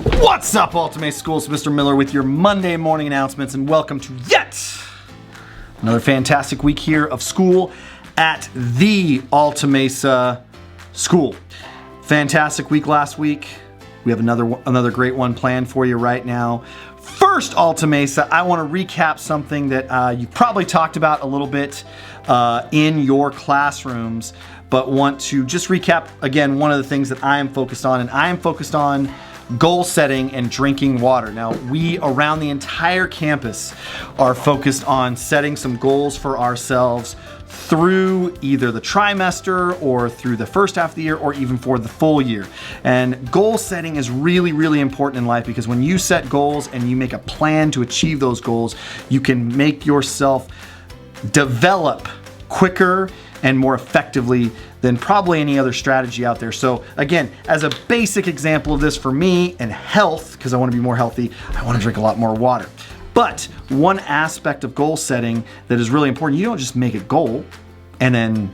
What's up, Alta Mesa Schools? Mr. Miller with your Monday morning announcements, and welcome to yet another fantastic week here of school at the Alta Mesa School. Fantastic week last week. We have another great one planned for you right now. First, Alta Mesa, I want to recap something that you've probably talked about a little bit in your classrooms, but want to just recap again one of the things that I am focused on, and I am focused on goal setting and drinking water. Now, we around the entire campus are focused on setting some goals for ourselves through either the trimester or through the first half of the year or even for the full year. And goal setting is really, really important in life, because when you set goals and you make a plan to achieve those goals, you can make yourself develop quicker and more effectively than probably any other strategy out there. So again, as a basic example of this for me and health, because I want to be more healthy, I want to drink a lot more water. But one aspect of goal setting that is really important, you don't just make a goal and then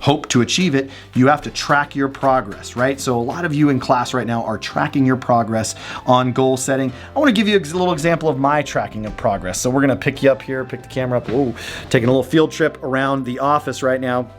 hope to achieve it. You have to track your progress, right? So a lot of you in class right now are tracking your progress on goal setting. I want to give you a little example of my tracking of progress. So we're going to pick you up here, pick the camera up. Whoa, taking a little field trip around the office right now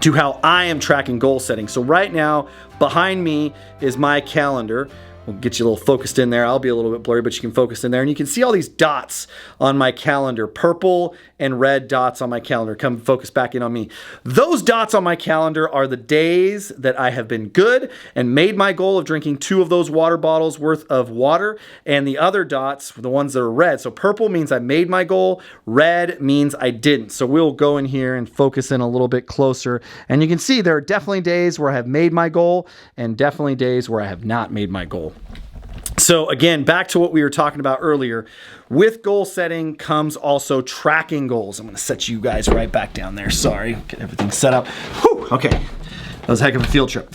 to how I am tracking goal setting. So right now, behind me is my calendar. We'll get you a little focused in there. I'll be a little bit blurry, but you can focus in there. And you can see all these dots on my calendar, purple and red dots on my calendar. Come focus back in on me. Those dots on my calendar are the days that I have been good and made my goal of drinking 2 of those water bottles worth of water. And the other dots, the ones that are red. So purple means I made my goal. Red means I didn't. So we'll go in here and focus in a little bit closer. And you can see there are definitely days where I have made my goal and definitely days where I have not made my goal. So again, back to what we were talking about earlier. With goal setting comes also tracking goals. I'm going to set you guys right back down there. Sorry, get everything set up. Whew, okay, that was a heck of a field trip.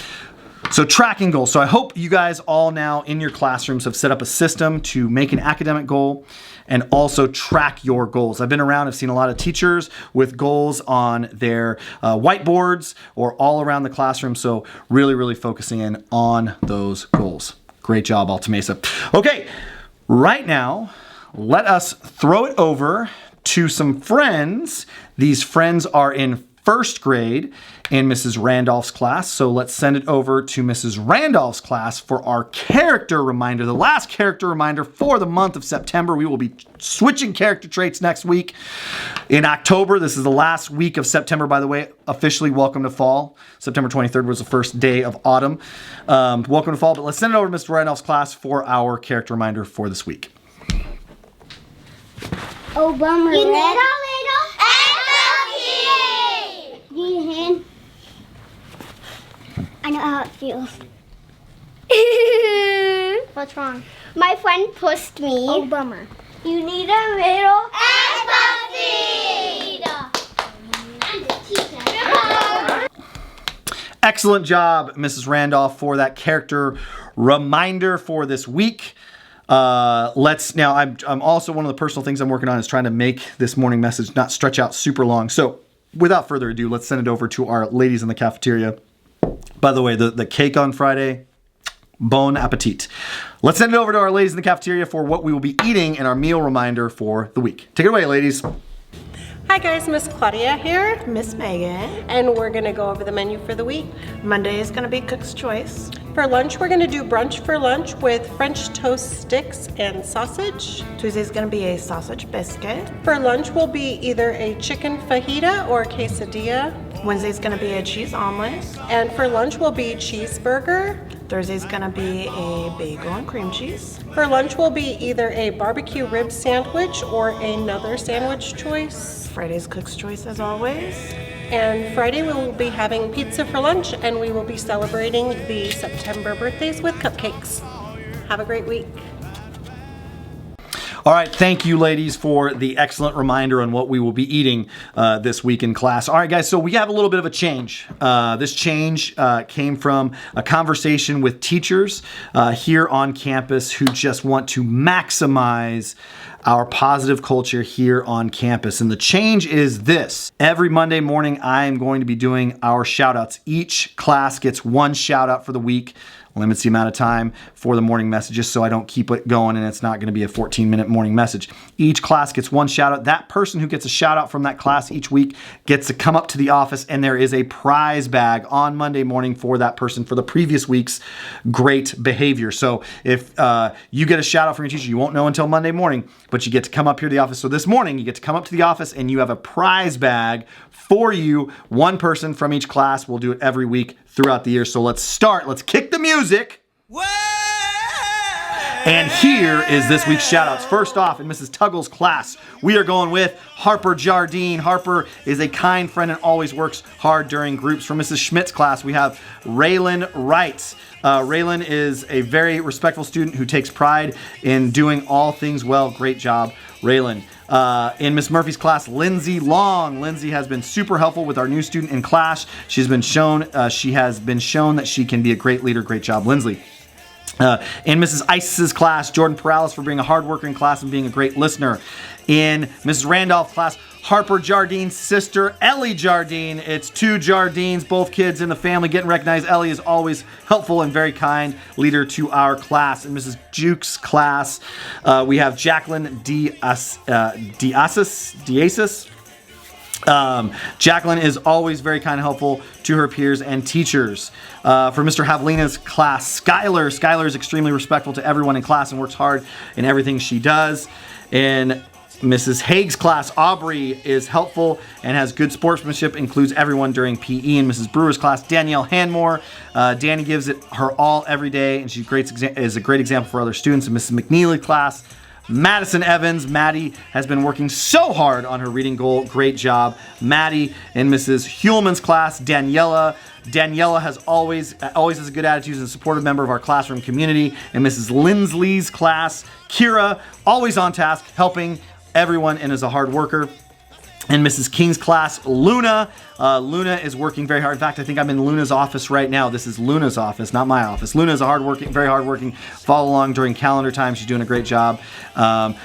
So tracking goals. So I hope you guys all now in your classrooms have set up a system to make an academic goal and also track your goals. I've been around, I've seen a lot of teachers with goals on their whiteboards or all around the classroom. So really, really focusing in on those goals. Great job, Alta Mesa. Okay, right now, let us throw it over to some friends. These friends are in first grade in Mrs. Randolph's class. So let's send it over to Mrs. Randolph's class for our character reminder, the last character reminder for the month of September. We will be switching character traits next week. In October, this is the last week of September, by the way. Officially, welcome to fall. September 23rd was the first day of autumn. Welcome to fall, but let's send it over to Mr. Randolph's class for our character reminder for this week. Oh, bummer. You need a little empathy. Need a hand? I know how it feels. What's wrong? My friend pushed me. Oh, bummer. You need a little empathy. Excellent job, Mrs. Randolph, for that character reminder for this week. I'm also, one of the personal things I'm working on is trying to make this morning message not stretch out super long. So without further ado, let's send it over to our ladies in the cafeteria. By the way, the cake on Friday, bon appetit. Let's send it over to our ladies in the cafeteria for what we will be eating and our meal reminder for the week. Take it away, ladies. Hi guys, Miss Claudia here, Miss Megan. and we're gonna go over the menu for the week. Monday is gonna be Cook's Choice. For lunch, we're gonna do brunch for lunch with French toast sticks and sausage. Tuesday's gonna be a sausage biscuit. For lunch will be either a chicken fajita or quesadilla. Wednesday's gonna be a cheese omelet. And for lunch will be cheeseburger. Thursday's gonna be a bagel and cream cheese. For lunch will be either a barbecue rib sandwich or another sandwich choice. Friday's Cook's Choice as always. And Friday we will be having pizza for lunch, and we will be celebrating the September birthdays with cupcakes. Have a great week. All right, thank you, ladies, for the excellent reminder on what we will be eating this week in class. All right, guys, so we have a little bit of a change. This change came from a conversation with teachers here on campus who just want to maximize our positive culture here on campus. And the change is this. Every Monday morning, I am going to be doing our shout outs. Each class gets one shout out for the week. limits the amount of time for the morning messages so I don't keep it going and it's not going to be a 14-minute morning message. Each class gets one shout out. That person who gets a shout out from that class each week gets to come up to the office, and there is a prize bag on Monday morning for that person for the previous week's great behavior. So if you get a shout out from your teacher, you won't know until Monday morning, but you get to come up here to the office. So this morning you get to come up to the office and you have a prize bag for you. One person from each class. We'll do it every week throughout the year. So let's start. Let's kick the music. And here is this week's shout-outs. First off, in Mrs. Tuggle's class, we are going with Harper Jardine. Harper is a kind friend and always works hard during groups. From Mrs. Schmidt's class, we have Raylan Wright. Raylan is a very respectful student who takes pride in doing all things well. Great job, Raylan. In Miss Murphy's class, Lindsay Long. Lindsay has been super helpful with our new student in class. She has been shown that she can be a great leader. Great job, Lindsay. In Mrs. Ice's class, Jordan Perales for being a hard worker in class and being a great listener. In Mrs. Randolph's class, Harper Jardine's sister, Ellie Jardine. It's two Jardines, both kids in the family getting recognized. Ellie is always helpful and very kind leader to our class. In Mrs. Juke's class, we have Jacqueline Diasis. Jacqueline is always very kind and helpful to her peers and teachers. For Mr. Javelina's class, Skylar. Skylar is extremely respectful to everyone in class and works hard in everything she does. In Mrs. Haig's class, Aubrey is helpful and has good sportsmanship, includes everyone during PE. In Mrs. Brewer's class, Danielle Hanmore. Danny gives it her all every day, and she is a great example for other students. In Mrs. McNeely's class, Madison Evans. Maddie has been working so hard on her reading goal. Great job, Maddie. In Mrs. Hulman's class, Daniela. Daniela has always has a good attitude and a supportive member of our classroom community. In Mrs. Lindsley's class, Kira, always on task, helping everyone and is a hard worker. In Mrs. King's class, Luna. Luna is working very hard. In fact, I think I'm in Luna's office right now. This is Luna's office, not my office. Luna is very hardworking. Follow along during calendar time. She's doing a great job.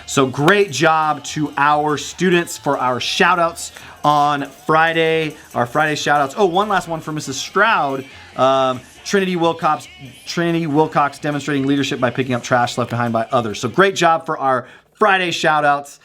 So great job to our students for our shout-outs on Friday. Our Friday shout-outs. Oh, one last one for Mrs. Stroud. Trinity Wilcox demonstrating leadership by picking up trash left behind by others. So great job for our Friday shout-outs.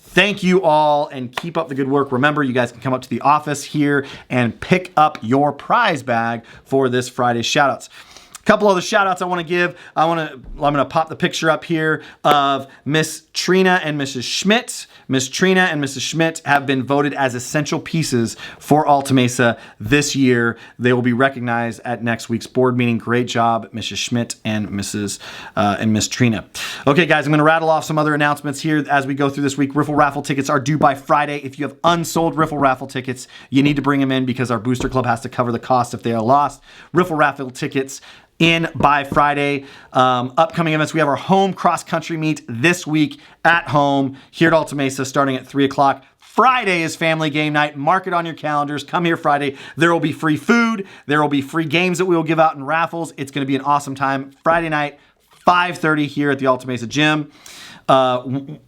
Thank you all and keep up the good work. Remember, you guys can come up to the office here and pick up your prize bag for this Friday's shoutouts. A couple other shout outs I want to give. I'm going to pop the picture up here of Miss Trina and Mrs. Schmidt. Miss Trina and Mrs. Schmidt have been voted as essential pieces for Alta Mesa this year. They will be recognized at next week's board meeting. Great job, Mrs. Schmidt and Miss Trina. Okay, guys, I'm going to rattle off some other announcements here as we go through this week. Riffle raffle tickets are due by Friday. If you have unsold riffle raffle tickets, you need to bring them in because our booster club has to cover the cost if they are lost. Riffle raffle tickets in by Friday. Upcoming events, we have our home cross-country meet this week at home here at Alta Mesa starting at 3 o'clock. Friday is family game night. Mark it on your calendars. Come here Friday. There will be free food. There will be free games that we will give out in raffles. It's going to be an awesome time. Friday night, 5:30 here at the Alta Mesa Gym.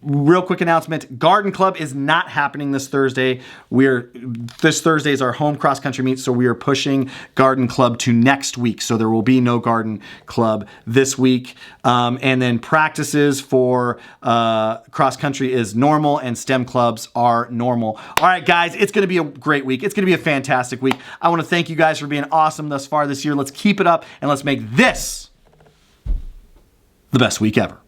Real quick announcement, Garden Club is not happening this Thursday. This Thursday is our home cross-country meet, so we are pushing Garden Club to next week. So there will be no Garden Club this week. And then practices for cross-country is normal and STEM clubs are normal. All right, guys, it's going to be a great week. It's going to be a fantastic week. I want to thank you guys for being awesome thus far this year. Let's keep it up and let's make this the best week ever.